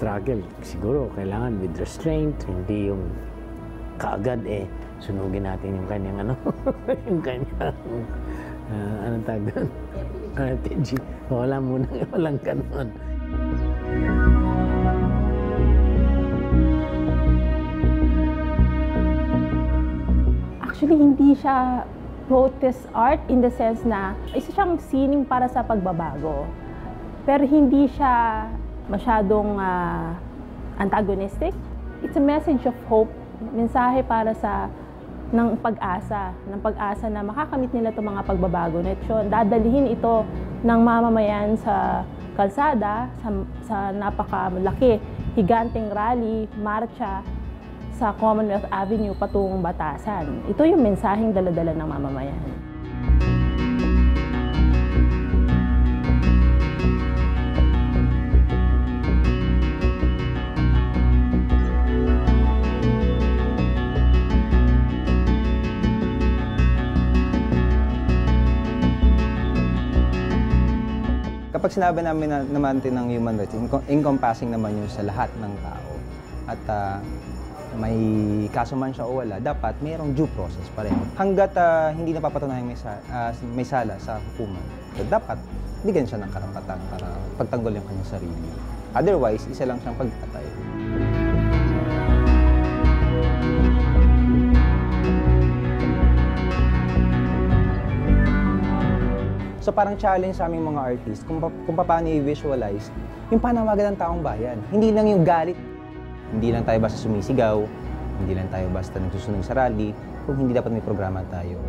struggle. Siguro kailangan with restraint, hindi yung kaagad sunugin natin yung kanyang yung kanyang anong tawag doon? Strategy. Wala muna, walang ganon. Actually, hindi siya protest art in the sense na isa siyang sining para sa pagbabago. Pero hindi siya masyadong antagonistic. It's a message of hope, mensahe para ng pag-asa na makakamit nila itong mga pagbabago na ito. Dadalhin ito ng mamamayan sa kalsada, sa napakalaki, higanteng rally, marcha sa Commonwealth Avenue patungong Batasan. Ito yung mensaheng dala-dala ng mamamayan. Kapag sinabi namin naman ng human rights, encompassing naman yun sa lahat ng tao. At may kaso man siya o wala, dapat mayroong due process pa rin. Hanggat hindi napapatunayang may sala sa hukuman, dapat bigyan siya ng karapatan para pagtanggol yung kanyang sarili. Otherwise, isa lang siyang pagpatay. So parang challenge sa aming mga artists kung paano i-visualize yung panawagan ng taong bayan. Hindi lang yung galit. Hindi lang tayo basta sumisigaw, hindi lang tayo basta nagsusunod sa rally, kung hindi dapat may programa tayo.